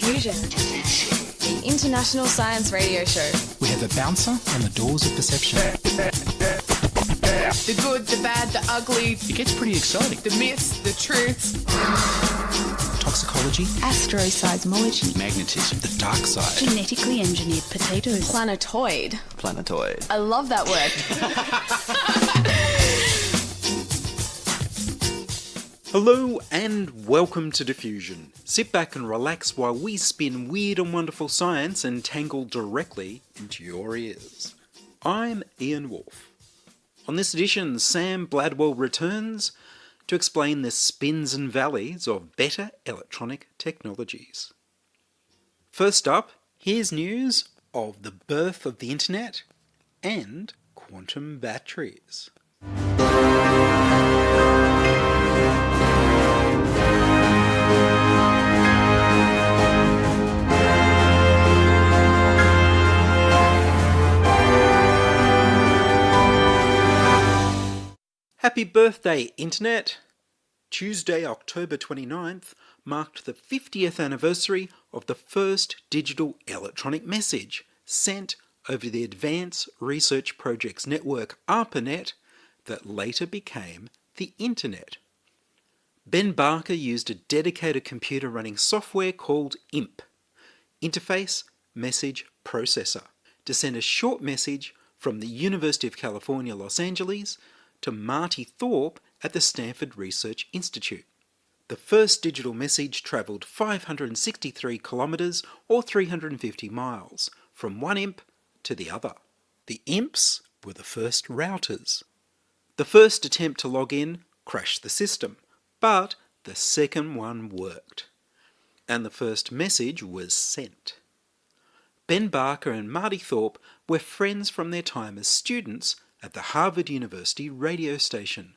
Diffusion, the international science radio show. We have a bouncer on the doors of perception. The good, the bad, the ugly. It gets pretty exciting. The myths, the truths. Toxicology. Astroseismology. Magnetism. The dark side. Genetically engineered potatoes. Planetoid. I love that word. Hello and welcome to Diffusion. Sit back and relax while we spin weird and wonderful science and tangle directly into your ears. I'm Ian Woolf. On this edition, Sam Bladwell returns to explain the spins and valleys of better electronic technologies. First up, here's news of the birth of the internet and quantum batteries. Happy birthday, Internet! Tuesday, October 29th, marked the 50th anniversary of the first digital electronic message sent over the Advanced Research Projects Network ARPANET that later became the Internet. Ben Barker used a dedicated computer running software called IMP, Interface Message Processor, to send a short message from the University of California, Los Angeles to Marty Thorpe at the Stanford Research Institute. The first digital message travelled 563 kilometres or 350 miles from one IMP to the other. The IMPs were the first routers. The first attempt to log in crashed the system, but the second one worked, and the first message was sent. Ben Barker and Marty Thorpe were friends from their time as students at the Harvard University radio station.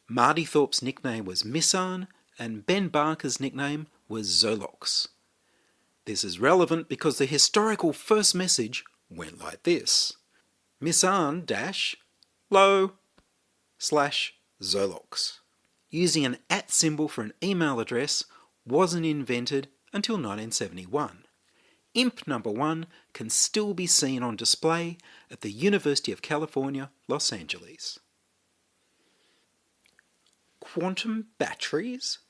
Marty Thorpe's nickname was Missan, and Ben Barker's nickname was Zolox. This is relevant because the historical first message went like this: Missan -lo / Zolox. Using an @ symbol for an email address wasn't invented until 1971. IMP number 1 can still be seen on display at the University of California, Los Angeles. Quantum batteries?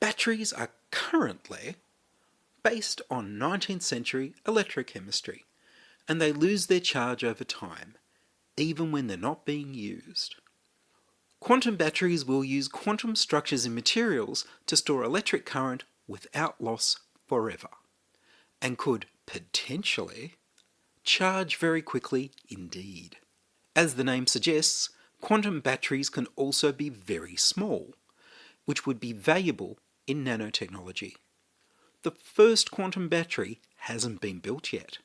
Batteries are currently based on 19th century electrochemistry, and they lose their charge over time, even when they're not being used. Quantum batteries will use quantum structures in materials to store electric current without loss forever, and could potentially charge very quickly indeed. As the name suggests, quantum batteries can also be very small, which would be valuable in nanotechnology. The first quantum battery hasn't been built yet.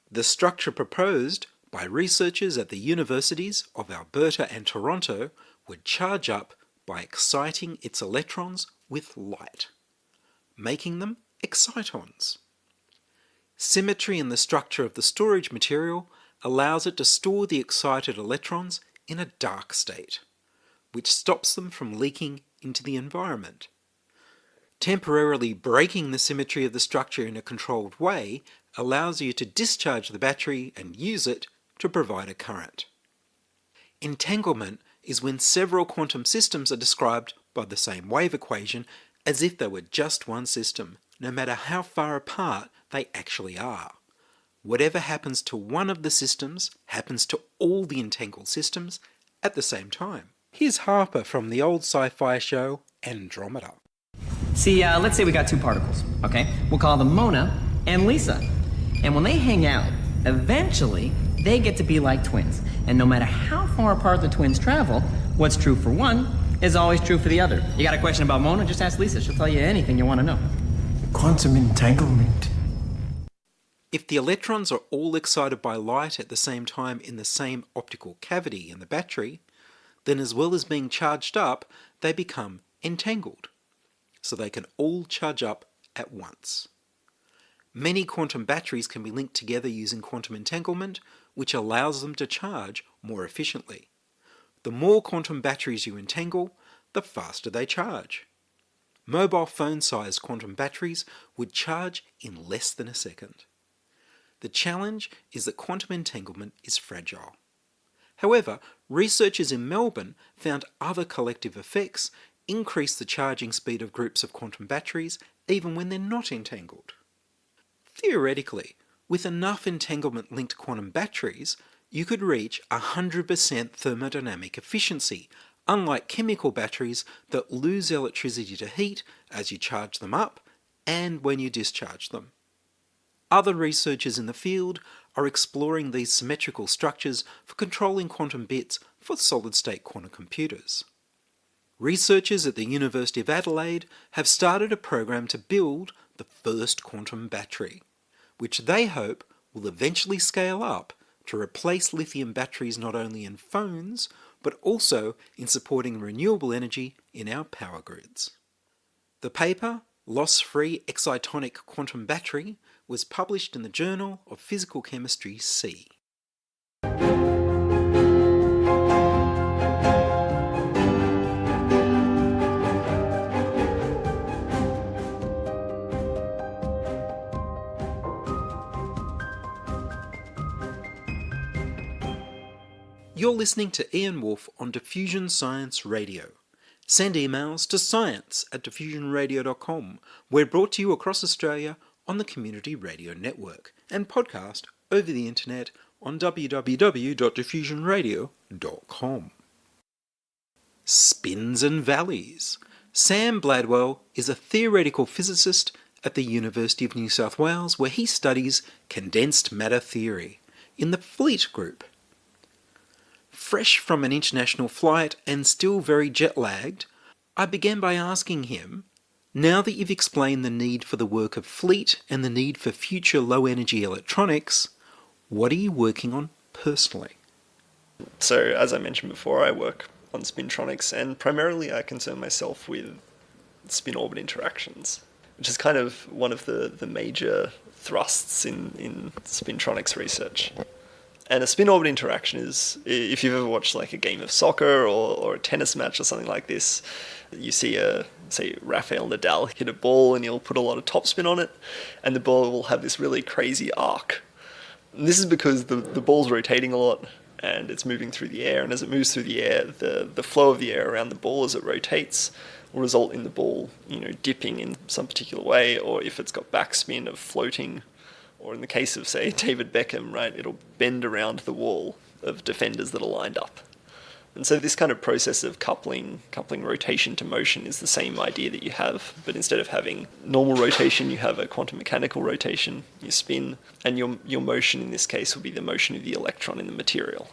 The structure proposed by researchers at the universities of Alberta and Toronto would charge up by exciting its electrons with light, making them excitons. Symmetry in the structure of the storage material allows it to store the excited electrons in a dark state, which stops them from leaking into the environment. Temporarily breaking the symmetry of the structure in a controlled way allows you to discharge the battery and use it to provide a current. Entanglement is when several quantum systems are described by the same wave equation as if they were just one system, no matter how far apart they actually are. Whatever happens to one of the systems happens to all the entangled systems at the same time. Here's Harper from the old sci-fi show Andromeda. See, let's say we got two particles, okay? We'll call them Mona and Lisa. And when they hang out, eventually they get to be like twins. And no matter how far apart the twins travel, what's true for one is always true for the other. You got a question about Mona? Just ask Lisa. She'll tell you anything you want to know. Quantum entanglement. If the electrons are all excited by light at the same time in the same optical cavity in the battery, then as well as being charged up, they become entangled, so they can all charge up at once. Many quantum batteries can be linked together using quantum entanglement, which allows them to charge more efficiently. The more quantum batteries you entangle, the faster they charge. mobile phone-sized quantum batteries would charge in less than a second. The challenge is that quantum entanglement is fragile. However, researchers in Melbourne found other collective effects increase the charging speed of groups of quantum batteries even when they're not entangled. Theoretically, with enough entanglement-linked quantum batteries, you could reach 100% thermodynamic efficiency, unlike chemical batteries that lose electricity to heat as you charge them up and when you discharge them. Other researchers in the field are exploring these symmetrical structures for controlling quantum bits for solid-state quantum computers. Researchers at the University of Adelaide have started a program to build the first quantum battery, which they hope will eventually scale up to replace lithium batteries not only in phones, but also in supporting renewable energy in our power grids. The paper, Loss-Free Excitonic Quantum Battery, was published in the Journal of Physical Chemistry C. You're listening to Ian Woolf on Diffusion Science Radio. Send emails to science@diffusionradio.com. We're brought to you across Australia on the Community Radio Network and podcast over the internet on www.diffusionradio.com. Spins and valleys. Sam Bladwell is a theoretical physicist at the University of New South Wales where he studies condensed matter theory in the Fleet group. Fresh from an international flight and still very jet-lagged, I began by asking him, now that you've explained the need for the work of Fleet and the need for future low-energy electronics, what are you working on personally? So, as I mentioned before, I work on Spintronics, and primarily I concern myself with spin-orbit interactions, which is kind of one of the major thrusts in Spintronics research. And a spin-orbit interaction is, if you've ever watched like a game of soccer or a tennis match or something like this, you see say Rafael Nadal hit a ball and he'll put a lot of topspin on it, and the ball will have this really crazy arc. And this is because the ball's rotating a lot and it's moving through the air, and as it moves through the air, the flow of the air around the ball as it rotates will result in the ball, dipping in some particular way, or if it's got backspin of floating, or in the case of, say, David Beckham, right, it'll bend around the wall of defenders that are lined up. And so this kind of process of coupling rotation to motion is the same idea that you have, but instead of having normal rotation, you have a quantum mechanical rotation, you spin, and your motion in this case will be the motion of the electron in the material.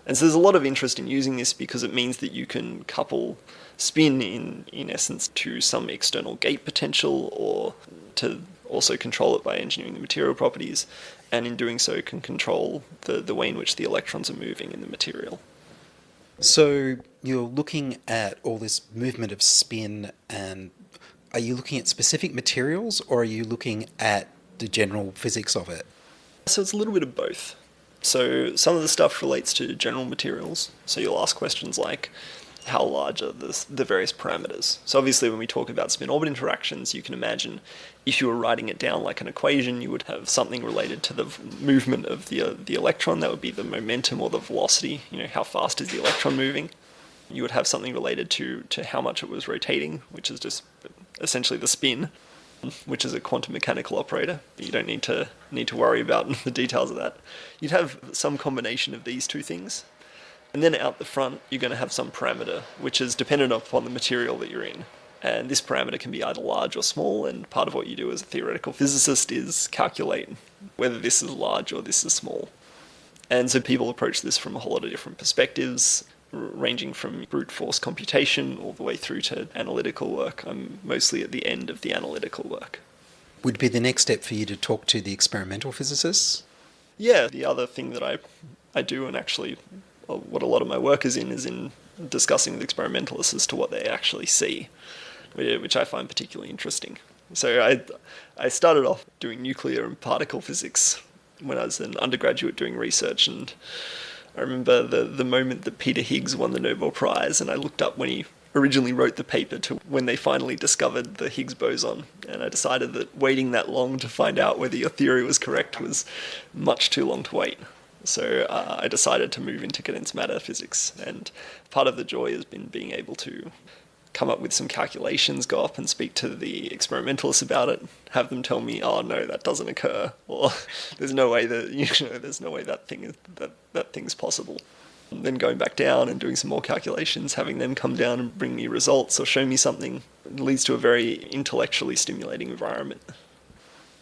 And so there's a lot of interest in using this because it means that you can couple spin in essence to some external gate potential, or to also control it by engineering the material properties, and in doing so can control the way in which the electrons are moving in the material. So you're looking at all this movement of spin, and are you looking at specific materials or are you looking at the general physics of it? So it's a little bit of both. So some of the stuff relates to general materials. So you'll ask questions like, how large are the various parameters? So obviously when we talk about spin-orbit interactions, you can imagine if you were writing it down like an equation, you would have something related to the movement of the electron. That would be the momentum or the velocity, how fast is the electron moving. You would have something related to how much it was rotating, which is just essentially the spin, which is a quantum mechanical operator. But you don't need to worry about the details of that. You'd have some combination of these two things. And then out the front, you're going to have some parameter, which is dependent upon the material that you're in. And this parameter can be either large or small, and part of what you do as a theoretical physicist is calculate whether this is large or this is small. And so people approach this from a whole lot of different perspectives, ranging from brute force computation all the way through to analytical work. I'm mostly at the end of the analytical work. Would be the next step for you to talk to the experimental physicists? Yeah, the other thing that I do, and actually what a lot of my work is in discussing with experimentalists as to what they actually see, which I find particularly interesting. So I started off doing nuclear and particle physics when I was an undergraduate doing research, and I remember the moment that Peter Higgs won the Nobel Prize, and I looked up when he originally wrote the paper to when they finally discovered the Higgs boson, and I decided that waiting that long to find out whether your theory was correct was much too long to wait. So I decided to move into condensed matter physics, and part of the joy has been being able to come up with some calculations, go up and speak to the experimentalists about it, have them tell me, oh no, that doesn't occur, or there's no way that there's no way that thing's possible. And then going back down and doing some more calculations, having them come down and bring me results or show me something, leads to a very intellectually stimulating environment.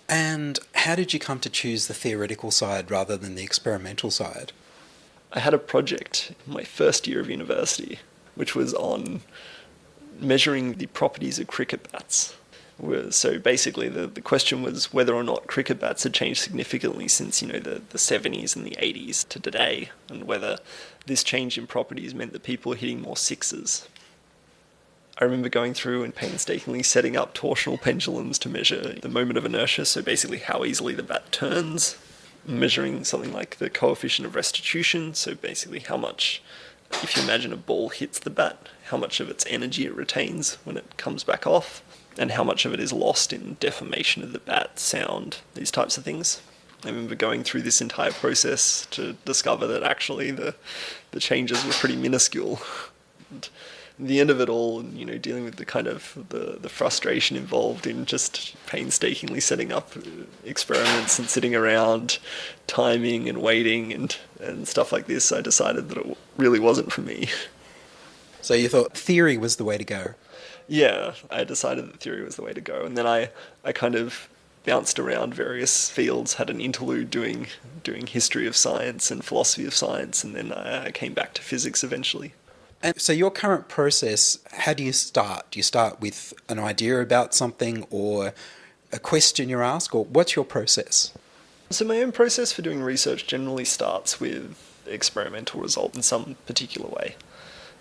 And how did you come to choose the theoretical side rather than the experimental side? I had a project in my first year of university, which was on measuring the properties of cricket bats. So basically the question was whether or not cricket bats had changed significantly since, the 70s and the 80s to today, and whether this change in properties meant that people were hitting more sixes. I remember going through and painstakingly setting up torsional pendulums to measure the moment of inertia, so basically how easily the bat turns, measuring something like the coefficient of restitution, so basically how much, if you imagine a ball hits the bat, how much of its energy it retains when it comes back off, and how much of it is lost in deformation of the bat, sound, these types of things. I remember going through this entire process to discover that actually the changes were pretty minuscule. And at the end of it all, dealing with the kind of the frustration involved in just painstakingly setting up experiments and sitting around timing and waiting and stuff like this, I decided that it really wasn't for me. So you thought theory was the way to go? Yeah, I decided that theory was the way to go. And then I kind of bounced around various fields, had an interlude doing history of science and philosophy of science, and then I came back to physics eventually. And so your current process, how do you start? Do you start with an idea about something or a question you're asked, or what's your process? So my own process for doing research generally starts with experimental result in some particular way.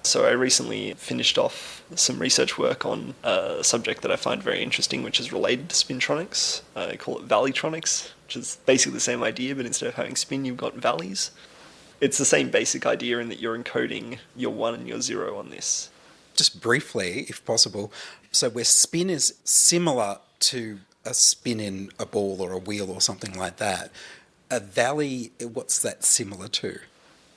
So I recently finished off some research work on a subject that I find very interesting, which is related to spintronics. I call it valleytronics, which is basically the same idea, but instead of having spin, you've got valleys. It's the same basic idea in that you're encoding your 1 and your 0 on this. Just briefly, if possible, so where spin is similar to a spin in a ball or a wheel or something like that, a valley, what's that similar to?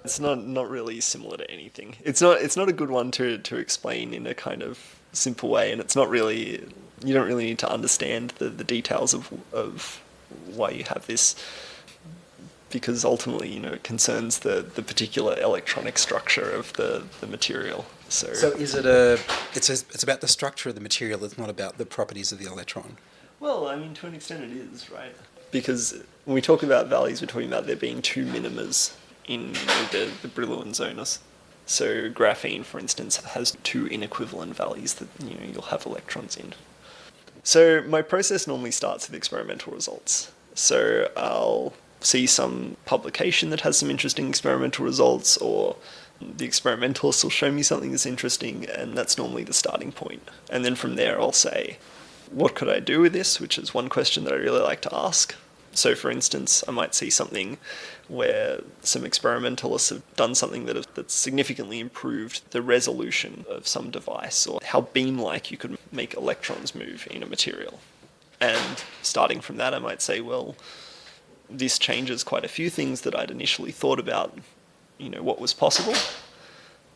It's not really similar to anything. It's not a good one to explain in a kind of simple way, and it's not really, you don't really need to understand the details of why you have this, because ultimately, it concerns the particular electronic structure of the material. So is it it's about the structure of the material, it's not about the properties of the electron? Well, I mean, to an extent it is, right? Because when we talk about values, we're talking about there being two minimas in the Brillouin zonus. So graphene, for instance, has two inequivalent values that you'll have electrons in. So my process normally starts with experimental results. So I'll see some publication that has some interesting experimental results, or the experimentalists will show me something that's interesting, and that's normally the starting point. And then from there I'll say, what could I do with this? Which is one question that I really like to ask. So for instance, I might see something where some experimentalists have done something that's significantly improved the resolution of some device, or how beam-like you could make electrons move in a material. And starting from that, I might say, well, this changes quite a few things that I'd initially thought about, what was possible.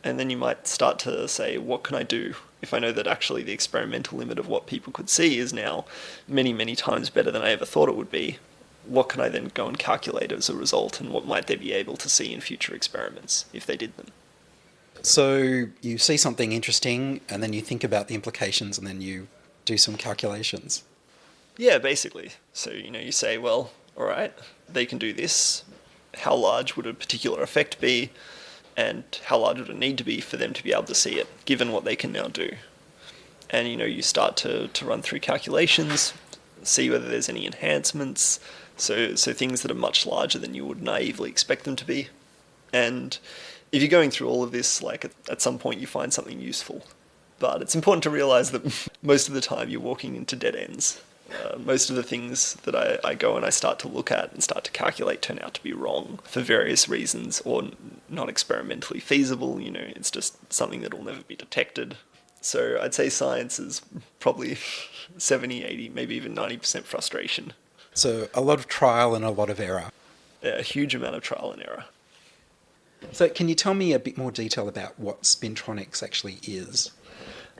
And then you might start to say, what can I do if I know that actually the experimental limit of what people could see is now many, many times better than I ever thought it would be? What can I then go and calculate as a result, and what might they be able to see in future experiments if they did them? So you see something interesting, and then you think about the implications, and then you do some calculations. Yeah, basically. So, you say, well, all right, they can do this. How large would a particular effect be? And how large would it need to be for them to be able to see it, given what they can now do? And, you start to run through calculations, see whether there's any enhancements, so things that are much larger than you would naively expect them to be. And if you're going through all of this, at some point you find something useful. But it's important to realize that most of the time you're walking into dead ends. Most of the things that I go and I start to look at and start to calculate turn out to be wrong for various reasons, or not experimentally feasible. It's just something that will never be detected. So I'd say science is probably 70, 80, maybe even 90% frustration. So a lot of trial and a lot of error. A huge amount of trial and error. So can you tell me a bit more detail about what Spintronics actually is?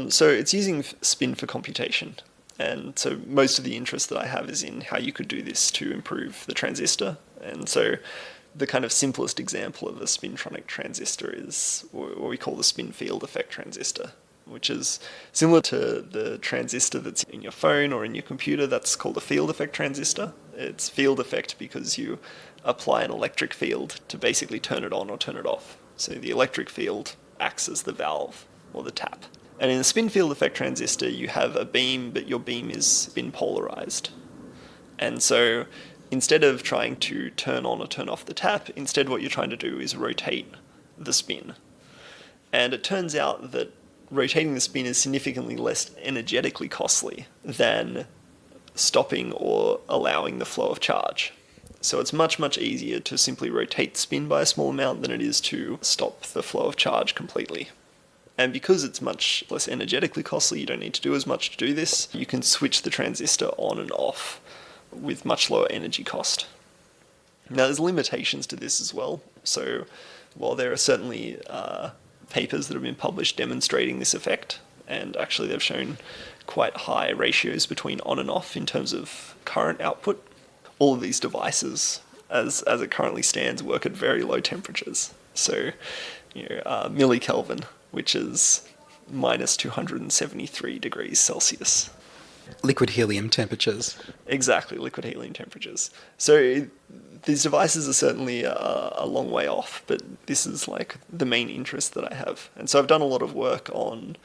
So it's using spin for computation. And so most of the interest that I have is in how you could do this to improve the transistor. And so the kind of simplest example of a spintronic transistor is what we call the spin field effect transistor, which is similar to the transistor that's in your phone or in your computer. That's called a field effect transistor. It's field effect because you apply an electric field to basically turn it on or turn it off. So the electric field acts as the valve or the tap. And in a spin field effect transistor, you have a beam, but your beam is spin polarized. And so instead of trying to turn on or turn off the tap, instead what you're trying to do is rotate the spin. And it turns out that rotating the spin is significantly less energetically costly than stopping or allowing the flow of charge. So it's much, much easier to simply rotate the spin by a small amount than it is to stop the flow of charge completely. And because it's much less energetically costly, you don't need to do as much to do this. You can switch the transistor on and off with much lower energy cost. Now there's limitations to this as well. So while there are certainly papers that have been published demonstrating this effect, and actually they've shown quite high ratios between on and off in terms of current output, all of these devices, as it currently stands, work at very low temperatures. So, millikelvin, which is minus 273 degrees Celsius. Liquid helium temperatures. Exactly, liquid helium temperatures. So these devices are certainly a long way off, but this is like the main interest that I have. And so I've done a lot of work on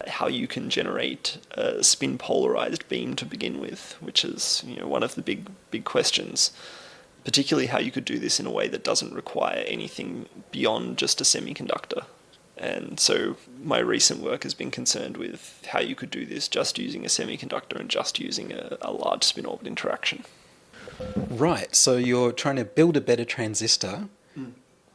how you can generate a spin polarized beam to begin with, which is one of the big questions. Particularly how you could do this in a way that doesn't require anything beyond just a semiconductor. And so my recent work has been concerned with how you could do this just using a semiconductor and just using a large spin-orbit interaction. Right, so you're trying to build a better transistor,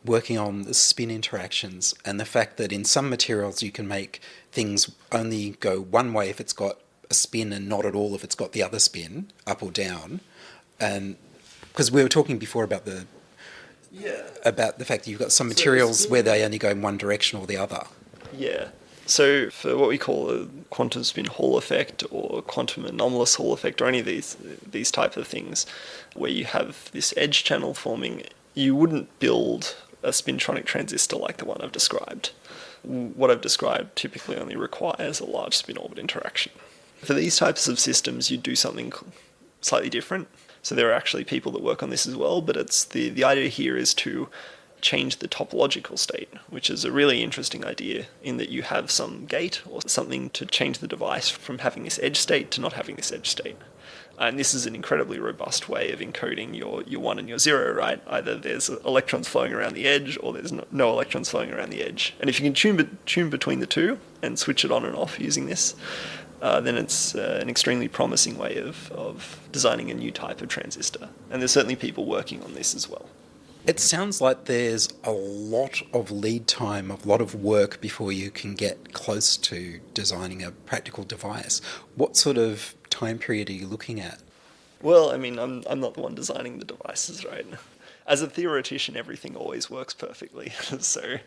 working on the spin interactions, and the fact that in some materials you can make things only go one way if it's got a spin and not at all if it's got the other spin, up or down. And because we were talking before about the fact that you've got some materials where they only go in one direction or the other. Yeah. So for what we call a quantum spin Hall effect or quantum anomalous Hall effect or any of these type of things where you have this edge channel forming, you wouldn't build a spintronic transistor like the one I've described. What I've described typically only requires a large spin-orbit interaction. For these types of systems, you do something slightly different. So there are actually people that work on this as well, but it's the idea here is to change the topological state, which is a really interesting idea in that you have some gate or something to change the device from having this edge state to not having this edge state. And this is an incredibly robust way of encoding your 1 and your 0, right? Either there's electrons flowing around the edge or there's no electrons flowing around the edge. And if you can tune between the two and switch it on and off using this, then it's an extremely promising way of designing a new type of transistor. And there's certainly people working on this as well. It sounds like there's a lot of lead time, a lot of work before you can get close to designing a practical device. What sort of time period are you looking at? Well, I mean, I'm not the one designing the devices, right? As a theoretician, everything always works perfectly, so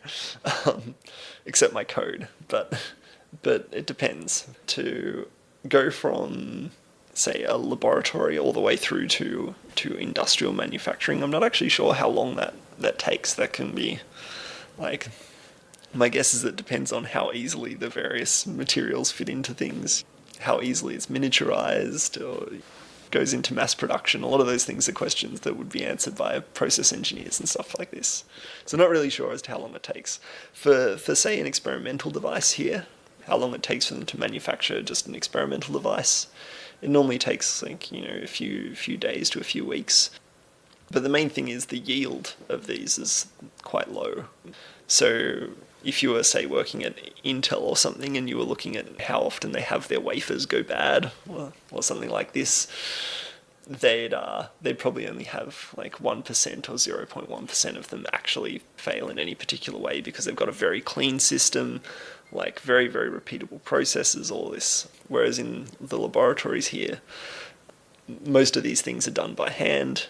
except my code. But it depends. To go from, say, a laboratory all the way through to industrial manufacturing, I'm not actually sure how long that takes. That can be, like, my guess is it depends on how easily the various materials fit into things, how easily it's miniaturized or goes into mass production. A lot of those things are questions that would be answered by process engineers and stuff like this. So not really sure as to how long it takes. For say, an experimental device here, how long it takes for them to manufacture just an experimental device, it normally takes a few days to a few weeks. But the main thing is the yield of these is quite low. So if you were, say, working at Intel or something and you were looking at how often they have their wafers go bad or something like this, they'd probably only have like 1% or 0.1% of them actually fail in any particular way because they've got a very clean system, like very, very repeatable processes, all this. Whereas in the laboratories here, most of these things are done by hand,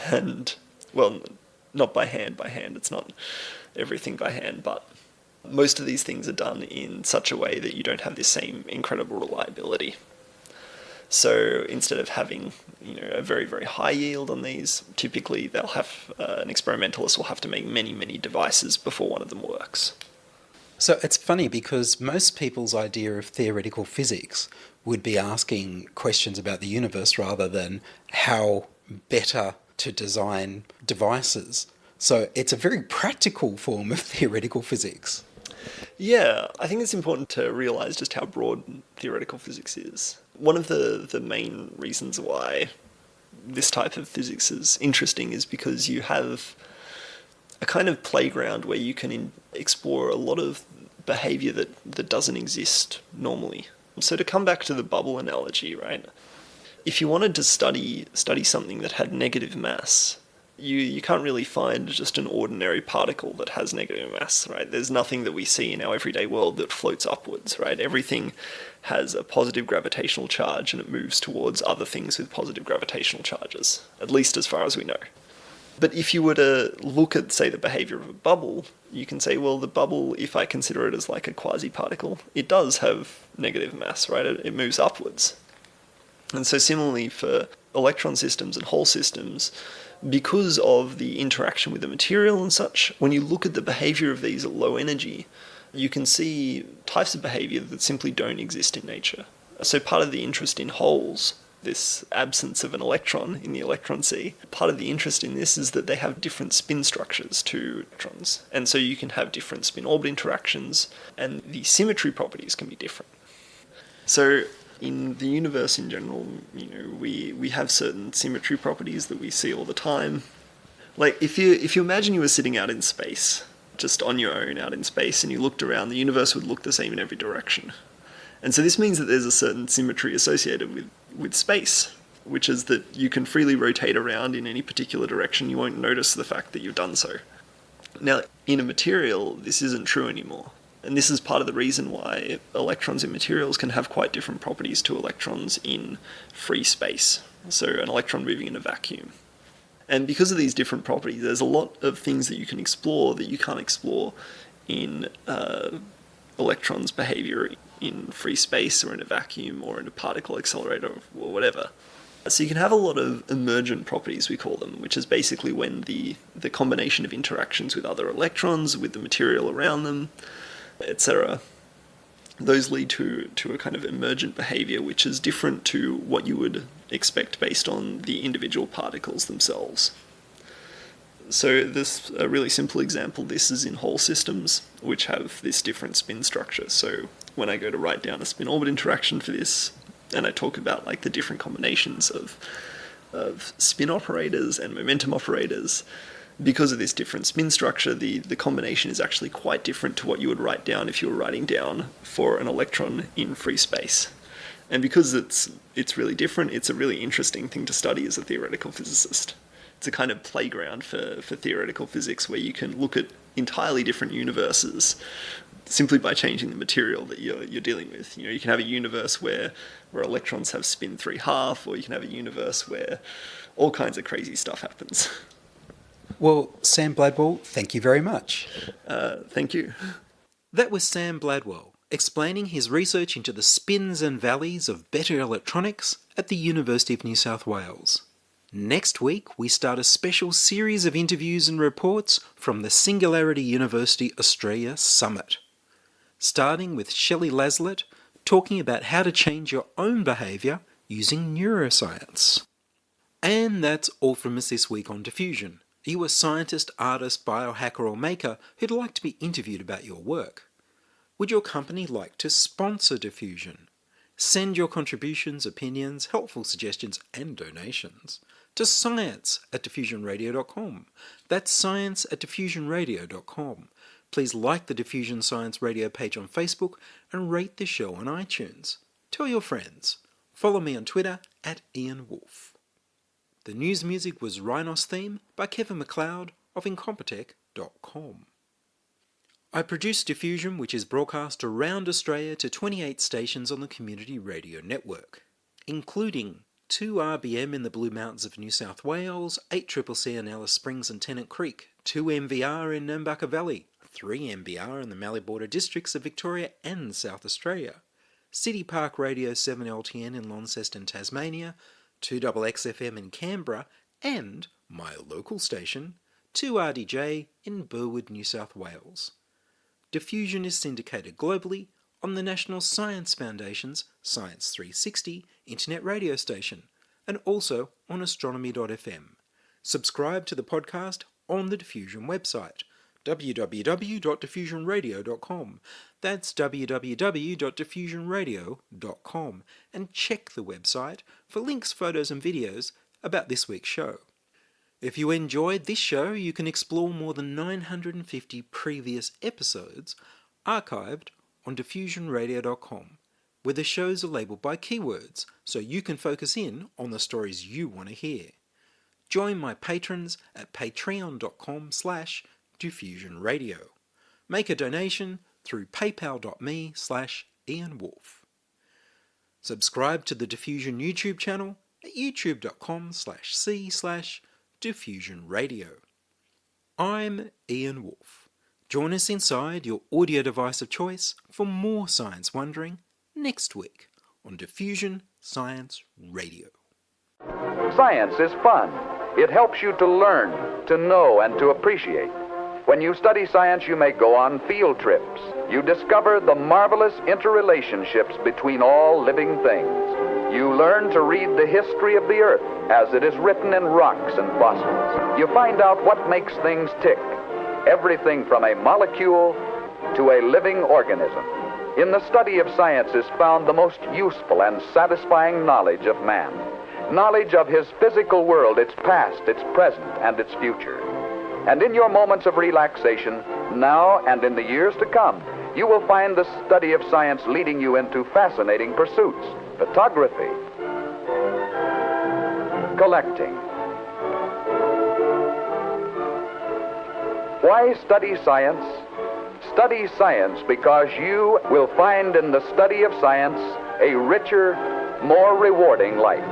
and, well, not by hand, it's not everything by hand, but most of these things are done in such a way that you don't have this same incredible reliability. So instead of having, a very, very high yield on these, typically they'll have, an experimentalist will have to make many, many devices before one of them works. So it's funny because most people's idea of theoretical physics would be asking questions about the universe rather than how better to design devices. So it's a very practical form of theoretical physics. Yeah, I think it's important to realise just how broad theoretical physics is. One of the main reasons why this type of physics is interesting is because you have a kind of playground where you can explore a lot of behaviour that doesn't exist normally. So to come back to the bubble analogy, right? If you wanted to study something that had negative mass, you can't really find just an ordinary particle that has negative mass, right? There's nothing that we see in our everyday world that floats upwards, right? Everything has a positive gravitational charge and it moves towards other things with positive gravitational charges, at least as far as we know. But if you were to look at, say, the behaviour of a bubble, you can say, well, the bubble, if I consider it as like a quasi-particle, it does have negative mass, right? It moves upwards. And so similarly for electron systems and Hall systems, because of the interaction with the material and such, when you look at the behaviour of these at low energy, you can see types of behaviour that simply don't exist in nature. So part of the interest in holes, this absence of an electron in the electron sea, part of the interest in this is that they have different spin structures to electrons. And so you can have different spin-orbit interactions, and the symmetry properties can be different. So in the universe in general, we have certain symmetry properties that we see all the time. Like if you imagine you were sitting out in space, just on your own out in space, and you looked around, the universe would look the same in every direction. And so this means that there's a certain symmetry associated with space, which is that you can freely rotate around in any particular direction. You won't notice the fact that you've done so. Now, in a material, this isn't true anymore. And this is part of the reason why electrons in materials can have quite different properties to electrons in free space. So an electron moving in a vacuum. And because of these different properties, there's a lot of things that you can explore that you can't explore in electrons' behaviour in free space or in a vacuum or in a particle accelerator or whatever. So you can have a lot of emergent properties, we call them, which is basically when the combination of interactions with other electrons, with the material around them, etc., those lead to a kind of emergent behaviour which is different to what you would expect based on the individual particles themselves. So this a really simple example, this is in Hall systems, which have this different spin structure. So when I go to write down a spin-orbit interaction for this, and I talk about like the different combinations of spin operators and momentum operators, because of this different spin structure, the combination is actually quite different to what you would write down if you were writing down for an electron in free space. And because it's really different, it's a really interesting thing to study as a theoretical physicist. It's a kind of playground for theoretical physics where you can look at entirely different universes simply by changing the material that you're dealing with. You can have a universe where electrons have spin 3/2, or you can have a universe where all kinds of crazy stuff happens. Well, Sam Bladwell, thank you very much. Thank you. That was Sam Bladwell explaining his research into the spins and valleys of better electronics at the University of New South Wales. Next week, we start a special series of interviews and reports from the Singularity University Australia Summit, starting with Shelley Laslett talking about how to change your own behaviour using neuroscience. And that's all from us this week on Diffusion. Are you a scientist, artist, biohacker or maker who'd like to be interviewed about your work? Would your company like to sponsor Diffusion? Send your contributions, opinions, helpful suggestions and donations to science@diffusionradio.com. That's science@diffusionradio.com. Please like the Diffusion Science Radio page on Facebook and rate the show on iTunes. Tell your friends. Follow me on Twitter @Ian Woolf. The news music was Rhinos Theme by Kevin MacLeod of Incompetech.com. I produce Diffusion, which is broadcast around Australia to 28 stations on the Community Radio Network, including 2 RBM in the Blue Mountains of New South Wales, 8CCC in Alice Springs and Tennant Creek, 2 MVR in Nambucca Valley, 3 MBR in the Mallee Border districts of Victoria and South Australia, City Park Radio 7 LTN in Launceston, Tasmania, 2XXFM in Canberra, and my local station, 2 RDJ in Burwood, New South Wales. Diffusion is syndicated globally on the National Science Foundation's Science 360 internet radio station, and also on astronomy.fm. Subscribe to the podcast on the Diffusion website, www.diffusionradio.com. That's www.diffusionradio.com, and check the website for links, photos and videos about this week's show. If you enjoyed this show, you can explore more than 950 previous episodes archived on diffusionradio.com, where the shows are labelled by keywords, so you can focus in on the stories you want to hear. Join my patrons at patreon.com/diffusionradio. Make a donation through paypal.me/Ian Woolf. Subscribe to the Diffusion YouTube channel at youtube.com/c/Diffusion Radio. I'm Ian Woolf. Join us inside your audio device of choice for more science wondering next week on Diffusion Science Radio. Science is fun. It helps you to learn, to know, and to appreciate. When you study science, you may go on field trips. You discover the marvelous interrelationships between all living things. You learn to read the history of the Earth as it is written in rocks and fossils. You find out what makes things tick, everything from a molecule to a living organism. In the study of science is found the most useful and satisfying knowledge of man. Knowledge of his physical world, its past, its present, and its future. And in your moments of relaxation, now and in the years to come, you will find the study of science leading you into fascinating pursuits. Photography, collecting. Why study science? Study science because you will find in the study of science a richer, more rewarding life.